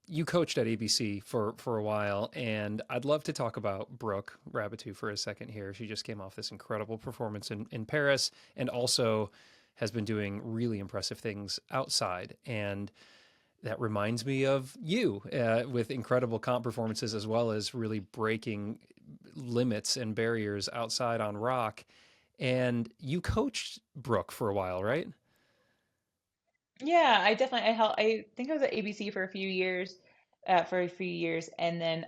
you coached at ABC for a while, and I'd love to talk about Brooke Raboutou for a second here. She just came off this incredible performance in Paris, and also has been doing really impressive things outside. And that reminds me of you with incredible comp performances as well as really breaking limits and barriers outside on rock. And you coached Brooke for a while, right? Yeah, I definitely I helped. I think I was at ABC for a few years, and then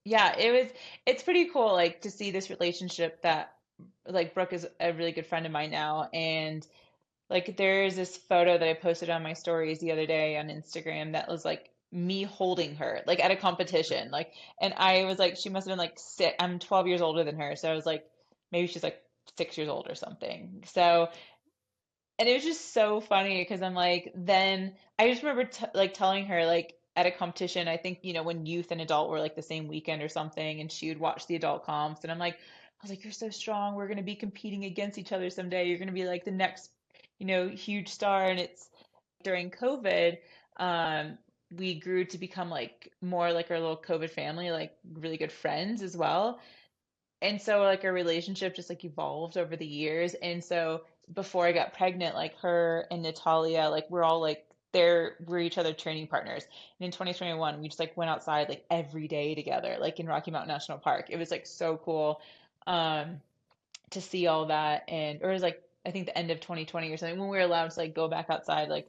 yeah, it's pretty cool like to see this relationship that like Brooke is a really good friend of mine now, and like there's this photo that I posted on my stories the other day on Instagram that was like me holding her like at a competition, like, and I was like she must have been like six. I'm 12 years older than her, so I was like maybe she's like 6 years old or something. So and it was just so funny because I'm like, then I just remember like telling her like at a competition, I think, when youth and adult were like the same weekend or something, and she would watch the adult comps, and I was like, you're so strong. We're gonna be competing against each other someday. You're gonna be like the next, huge star. And it's during COVID, um, we grew to become like more like our little COVID family, like really good friends as well. And so like our relationship just like evolved over the years. And so before I got pregnant, like her and Natalia, like we're all like we're each other training partners. And in 2021, we just like went outside like every day together, like in Rocky Mountain National Park. It was like so cool um to see all that. And or it was like I think the end of 2020 or something when we were allowed to like go back outside, like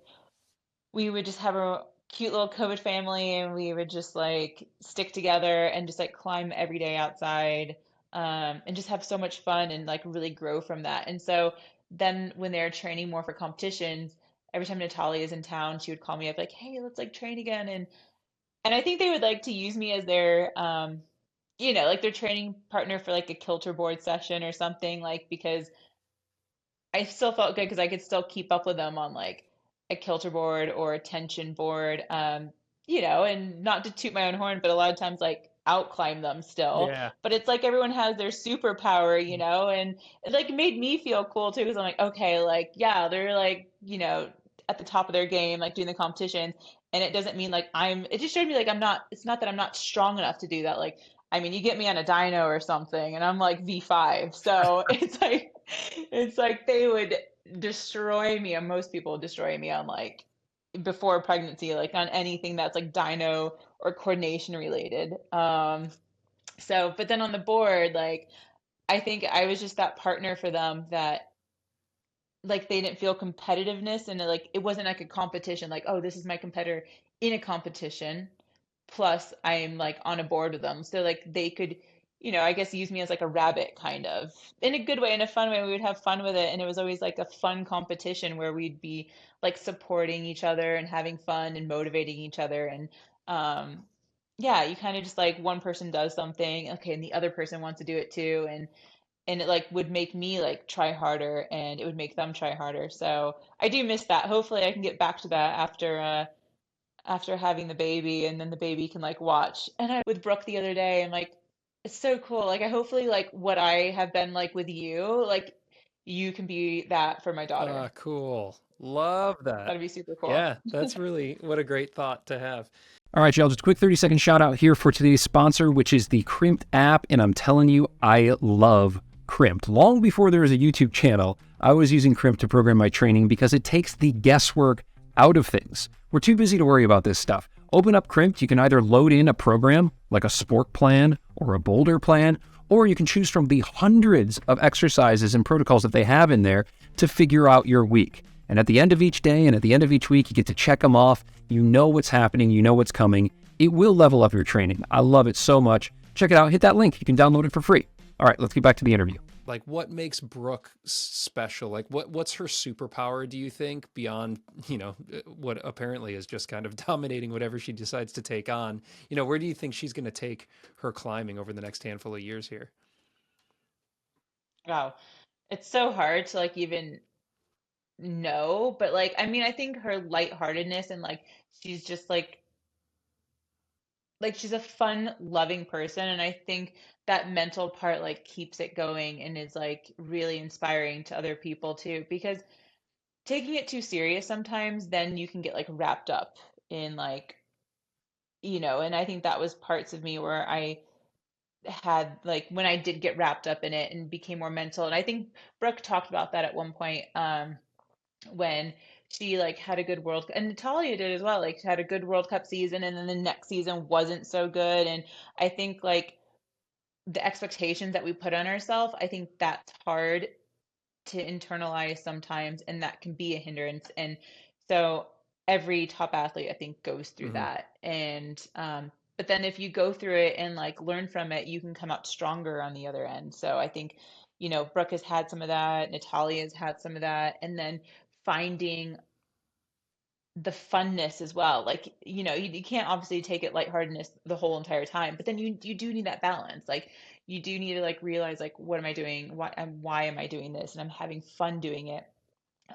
we would just have a cute little COVID family, and we would just like stick together and just like climb every day outside, and just have so much fun and like really grow from that. And so then when they're training more for competitions, every time Natalia is in town, she would call me up like, "Hey, let's like train again." And I think they would like to use me as their like their training partner for like a kilter board session or something, like because I still felt good because I could still keep up with them on like a kilter board or a tension board, and not to toot my own horn, but a lot of times like outclimb them still. Yeah. But it's like everyone has their superpower, and it like made me feel cool too because I'm like, okay, like yeah, they're like, at the top of their game, like doing the competitions. And it doesn't mean like it just showed me like it's not that I'm not strong enough to do that. Like, I mean, you get me on a dyno or something and I'm like V5. So it's like they would destroy me, and most people would destroy me on like before pregnancy, like on anything that's like dyno or coordination related. But then on the board, like I think I was just that partner for them that like they didn't feel competitiveness, and like it wasn't like a competition, like, oh, this is my competitor in a competition. Plus, I'm like on a board with them. So like they could, I guess use me as like a rabbit kind of in a good way, in a fun way. We would have fun with it. And it was always like a fun competition where we'd be like supporting each other and having fun and motivating each other. And um, yeah, you kind of just like one person does something, okay, and the other person wants to do it too. And it like would make me like try harder and it would make them try harder. So I do miss that. Hopefully I can get back to that after having the baby, and then the baby can like watch. And I with Brooke the other day, I'm like, it's so cool. Like I hopefully like what I have been like with you, like you can be that for my daughter. Ah, cool. Love that. That'd be super cool. Yeah, that's really what a great thought to have. All right, y'all, just a quick 30-second shout out here for today's sponsor, which is the Crimped app. And I'm telling you, I love Crimped. Long before there was a YouTube channel, I was using Crimped to program my training because it takes the guesswork out of things. We're too busy to worry about this stuff. Open up Crimped. You can either load in a program like a sport plan or a boulder plan, or you can choose from the hundreds of exercises and protocols that they have in there to figure out your week. And at the end of each day and at the end of each week, you get to check them off. You know what's happening. You know what's coming. It will level up your training. I love it so much. Check it out. Hit that link. You can download it for free. All right, let's get back to the interview. Like, what makes Brooke special? Like, what's her superpower, do you think, beyond, what apparently is just kind of dominating whatever she decides to take on? Where do you think she's going to take her climbing over the next handful of years here? Wow. It's so hard to like even know, but like I mean I think her lightheartedness and like she's just like she's a fun, loving person, and I think that mental part like keeps it going and is like really inspiring to other people too. Because taking it too serious sometimes, then you can get like wrapped up in like, and I think that was parts of me where I had like when I did get wrapped up in it and became more mental. And I think Brooke talked about that at one point, when she like had a good and Natalia did as well, like had a good World Cup season and then the next season wasn't so good. And I think like the expectations that we put on ourselves, I think that's hard to internalize sometimes, and that can be a hindrance. And so every top athlete, I think, goes through Hmm. that. And but then if you go through it and like learn from it, you can come out stronger on the other end. So I think, Brooke has had some of that, Natalia has had some of that, and then finding the funness as well. Like, you can't obviously take it lightheartedness the whole entire time, but then you do need that balance. Like you do need to like realize like what am I doing? Why am I doing this? And I'm having fun doing it.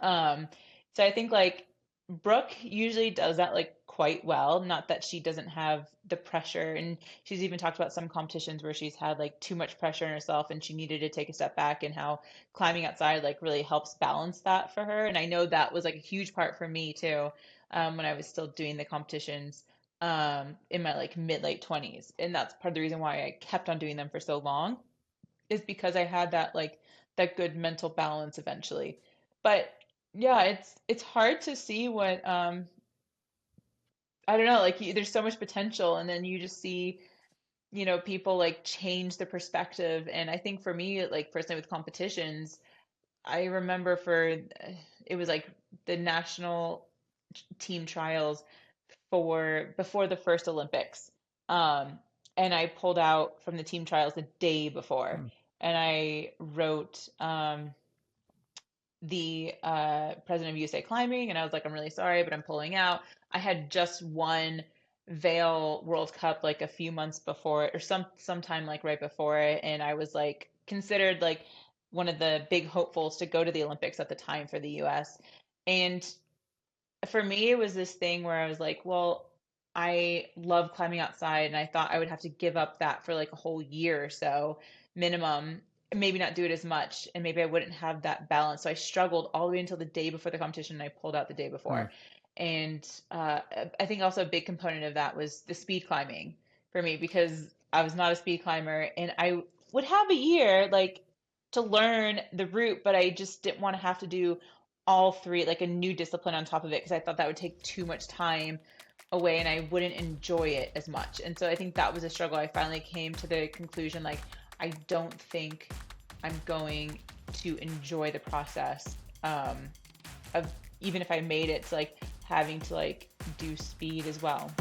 Um, so I think like Brooke usually does that like quite well. Not that she doesn't have the pressure, and she's even talked about some competitions where she's had like too much pressure on herself and she needed to take a step back, and how climbing outside like really helps balance that for her. And I know that was like a huge part for me too, when I was still doing the competitions in my like mid late 20s. And that's part of the reason why I kept on doing them for so long, is because I had that like that good mental balance eventually. But yeah, it's hard to see what I don't know, like there's so much potential, and then you just see, people like change the perspective. And I think for me, like personally with competitions, I remember it was like the national team trials for before the first Olympics. Um, and I pulled out from the team trials the day before, and I wrote the president of USA Climbing, and I was like, I'm really sorry, but I'm pulling out. I had just won Vail World Cup like a few months before it, or sometime like right before it, and I was like considered like one of the big hopefuls to go to the Olympics at the time for the US. And for me, it was this thing where I was like, well, I love climbing outside, and I thought I would have to give up that for like a whole year or so minimum, maybe not do it as much, and maybe I wouldn't have that balance. So I struggled all the way until the day before the competition, and I pulled out the day before. And I think also a big component of that was the speed climbing for me, because I was not a speed climber, and I would have a year like to learn the route, but I just didn't want to have to do all three, like a new discipline on top of it, because I thought that would take too much time away and I wouldn't enjoy it as much. And so I think that was a struggle. I finally came to the conclusion like I don't think I'm going to enjoy the process, of even if I made it to like having to like do speed as well.